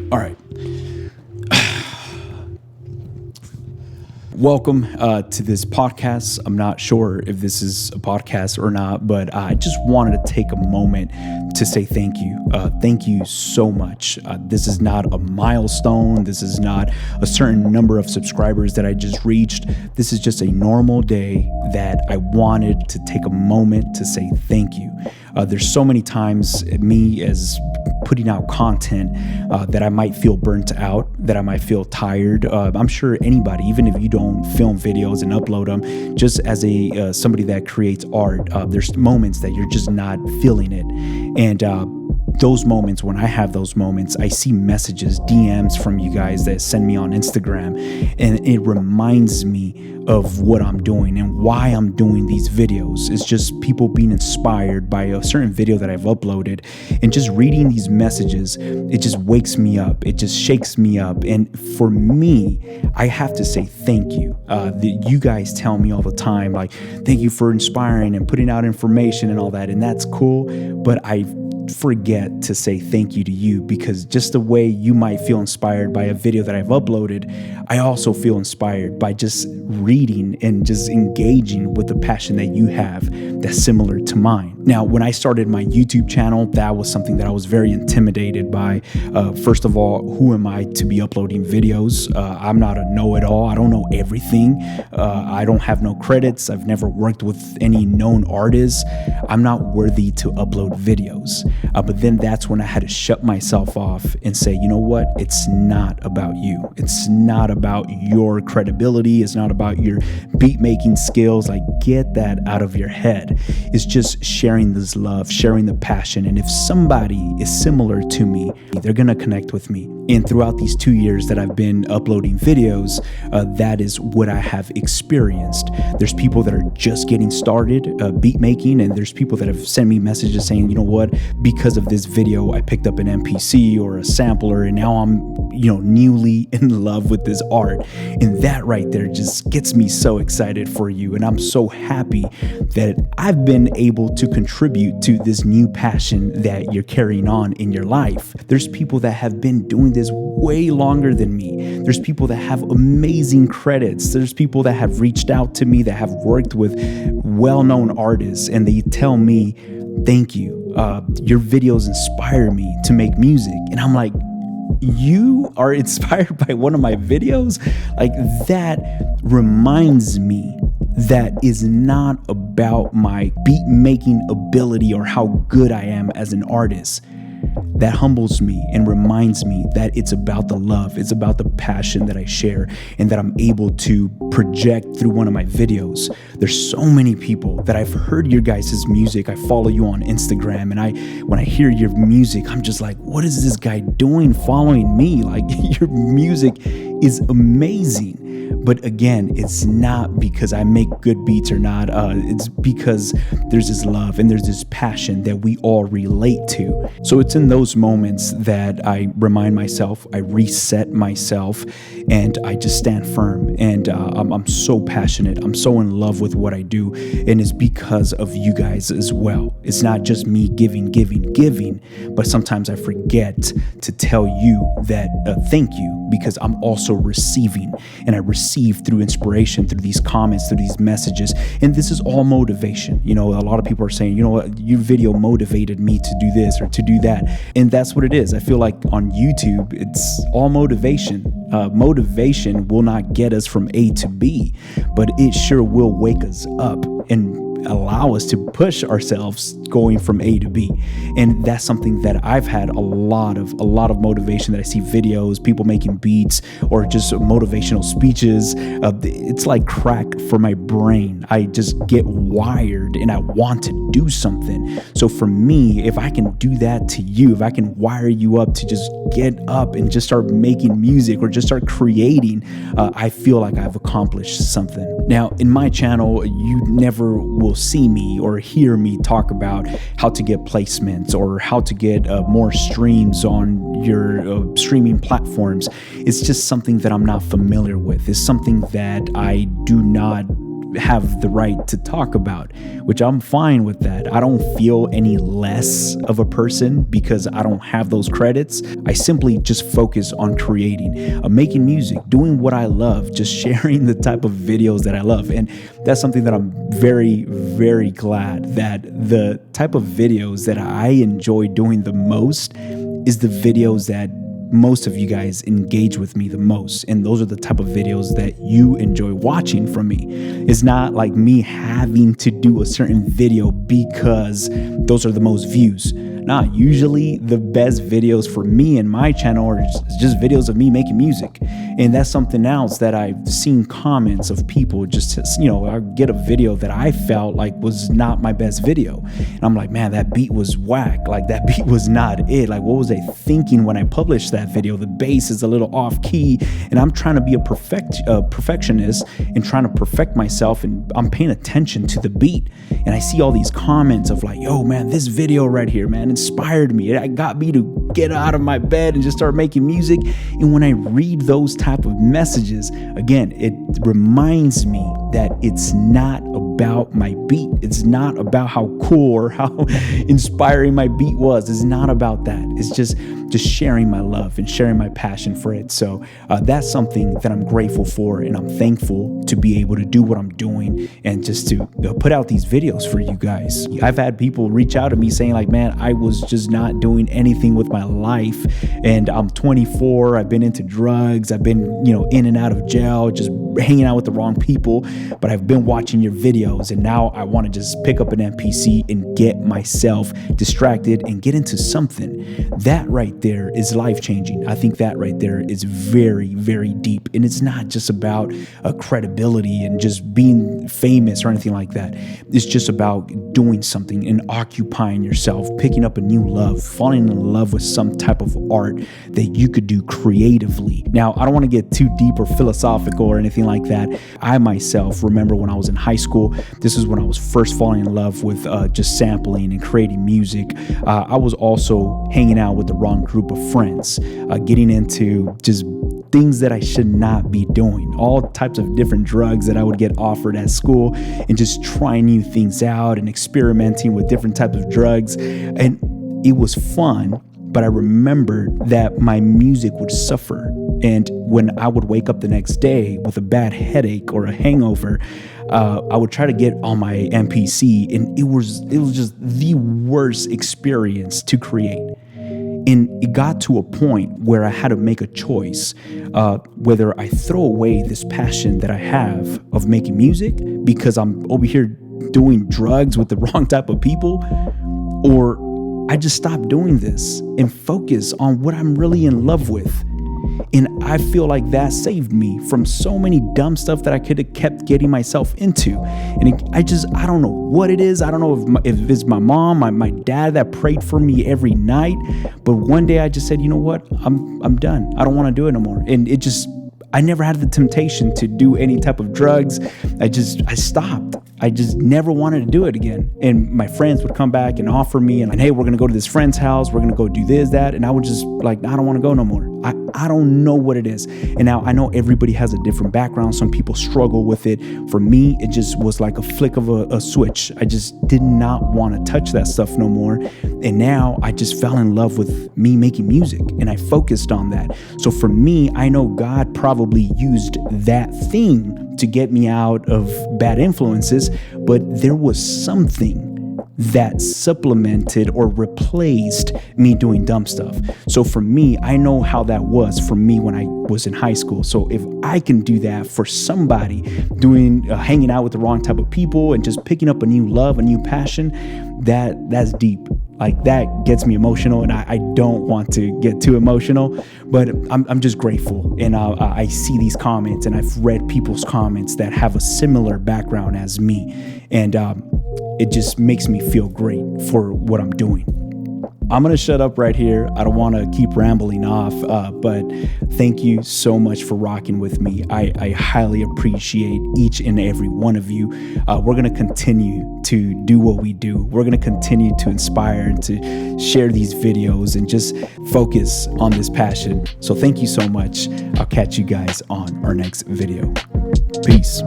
All right. Welcome to this podcast. I'm not sure if this is a podcast or not, but I just wanted to take a moment to say thank you. Thank you so much. This is not a milestone. This is not a certain number of subscribers that I just reached. This is just a normal day that I wanted to take a moment to say thank you. There's so many times me as putting out content that I might feel burnt out, that I might feel tired. I'm sure anybody, even if you don't film videos and upload them, just as a somebody that creates art, there's moments that you're just not feeling it. And those moments, when I have those moments, I see messages, DMs from you guys that send me on Instagram, and it reminds me of what I'm doing and why I'm doing these videos. It's just people being inspired by a certain video that I've uploaded, and just reading these messages, it just wakes me up. It just shakes me up. And for me, I have to say thank you. You guys tell me all the time, like, thank you for inspiring and putting out information and all that. And that's cool. But I forget to say thank you to you, because just the way you might feel inspired by a video that I've uploaded, I also feel inspired by just reading and just engaging with the passion that you have that's similar to mine. Now, when I started my YouTube channel, that was something that I was very intimidated by. First of all, who am I to be uploading videos? I'm not a know-it-all. I don't know everything. I don't have no credits. I've never worked with any known artists. I'm not worthy to upload videos. But then that's when I had to shut myself off and say, you know what? It's not about you. It's not about your credibility. It's not about your beat making skills. Like, get that out of your head. It's just sharing this love, sharing the passion. And if somebody is similar to me, they're going to connect with me. And throughout these 2 years that I've been uploading videos, that is what I have experienced. There's people that are just getting started beat making, and there's people that have sent me messages saying, you know what, because of this video, I picked up an MPC or a sampler, and now I'm, newly in love with this art. And that right there just gets me so excited for you. And I'm so happy that I've been able to contribute to this new passion that you're carrying on in your life. There's people that have been doing this way longer than me. There's people that have amazing credits. There's people that have reached out to me that have worked with well-known artists, and they tell me, thank you. Your videos inspire me to make music. And I'm like, you are inspired by one of my videos? Like, that reminds me that is not about my beat making ability or how good I am as an artist. That humbles me and reminds me that it's about the love, it's about the passion that I share and that I'm able to project through one of my videos. There's so many people that I've heard your guys' music. I follow you on Instagram, and when I hear your music, I'm just like, what is this guy doing following me? Like, your music is amazing. But again, it's not because I make good beats or not. It's because there's this love and there's this passion that we all relate to. So it's in those moments that I remind myself, I reset myself, and I just stand firm. And I'm so passionate. I'm so in love with what I do. And it's because of you guys as well. It's not just me giving, but sometimes I forget to tell you that thank you, because I'm also receiving, and I receive through inspiration, through these comments, through these messages. And this is all motivation. A lot of people are saying, you know what, your video motivated me to do this or to do that. And that's what it is. I feel like on YouTube, it's all motivation. Motivation will not get us from A to B, but it sure will wake us up and allow us to push ourselves going from A to B. And that's something that I've had a lot of motivation, that I see videos, people making beats or just motivational speeches. It's like crack for my brain. I just get wired and I want to do something. So for me, if I can do that to you, if I can wire you up to just get up and just start making music or just start creating, I feel like I've accomplished something. Now, in my channel, you never will see me or hear me talk about how to get placements or how to get more streams on your streaming platforms. It's just something that I'm not familiar with. It's something that I do not have the right to talk about, which I'm fine with that. I don't feel any less of a person because I don't have those credits. I simply just focus on creating, making music, doing what I love, just sharing the type of videos that I love. And that's something that I'm very, very glad that the type of videos that I enjoy doing the most is the videos that most of you guys engage with me the most. And those are the type of videos that you enjoy watching from me. It's not like me having to do a certain video because those are the most views. Nah, usually the best videos for me and my channel are just videos of me making music. And that's something else that I've seen comments of people just, I get a video that I felt like was not my best video. And I'm like, man, that beat was whack. Like that beat was not it. Like, what was I thinking when I published that video? The bass is a little off key and I'm trying to be a perfectionist and trying to perfect myself, and I'm paying attention to the beat. And I see all these comments of like, yo, man, this video right here, man, inspired me. It got me to get out of my bed and just start making music. And when I read those type of messages, again, it reminds me that it's not about my beat. It's not about how cool or how inspiring my beat was. It's not about that. It's just sharing my love and sharing my passion for it. So that's something that I'm grateful for, and I'm thankful to be able to do what I'm doing and just to put out these videos for you guys. I've had people reach out to me saying like, man, I was just not doing anything with my life, and I'm 24. I've been into drugs. I've been, in and out of jail, just hanging out with the wrong people, but I've been watching your videos, and now I want to just pick up an MPC and get myself distracted and get into something. That right there is life-changing. I think that right there is very, very deep, and it's not just about credibility and just being famous or anything like that. It's just about doing something and occupying yourself, picking up a new love, falling in love with some type of art that you could do creatively. Now, I don't want to get too deep or philosophical or anything like that. I myself remember when I was in high school, this is when I was first falling in love with just sampling and creating music. I was also hanging out with the wrong group of friends, getting into just things that I should not be doing, all types of different drugs that I would get offered at school, and just trying new things out and experimenting with different types of drugs. And it was fun, but I remembered that my music would suffer. And when I would wake up the next day with a bad headache or a hangover, I would try to get on my MPC, and it was just the worst experience to create. And it got to a point where I had to make a choice, whether I throw away this passion that I have of making music because I'm over here doing drugs with the wrong type of people, or I just stop doing this and focus on what I'm really in love with. And I feel like that saved me from so many dumb stuff that I could have kept getting myself into. And I don't know what it is. I don't know if it's my mom, my dad that prayed for me every night. But one day I just said, you know what? I'm done. I don't want to do it no more. And I never had the temptation to do any type of drugs. I stopped. I just never wanted to do it again. And my friends would come back and offer me, and hey, we're going to go to this friend's house. We're going to go do this, that. And I would just like, I don't want to go no more. I don't know what it is. And now I know everybody has a different background. Some people struggle with it. For me, it just was like a flick of a switch. I just did not want to touch that stuff no more. And now I just fell in love with me making music, and I focused on that. So for me, I know God probably used that thing to get me out of bad influences, but there was something that supplemented or replaced me doing dumb stuff. So for me, I know how that was for me when I was in high school. So if I can do that for somebody doing hanging out with the wrong type of people and just picking up a new love, a new passion, that's deep. Like that gets me emotional, and I don't want to get too emotional, but I'm just grateful. And I see these comments, and I've read people's comments that have a similar background as me. And it just makes me feel great for what I'm doing. I'm going to shut up right here. I don't want to keep rambling off, but thank you so much for rocking with me. I highly appreciate each and every one of you. We're going to continue to do what we do. We're going to continue to inspire and to share these videos and just focus on this passion. So thank you so much. I'll catch you guys on our next video. Peace.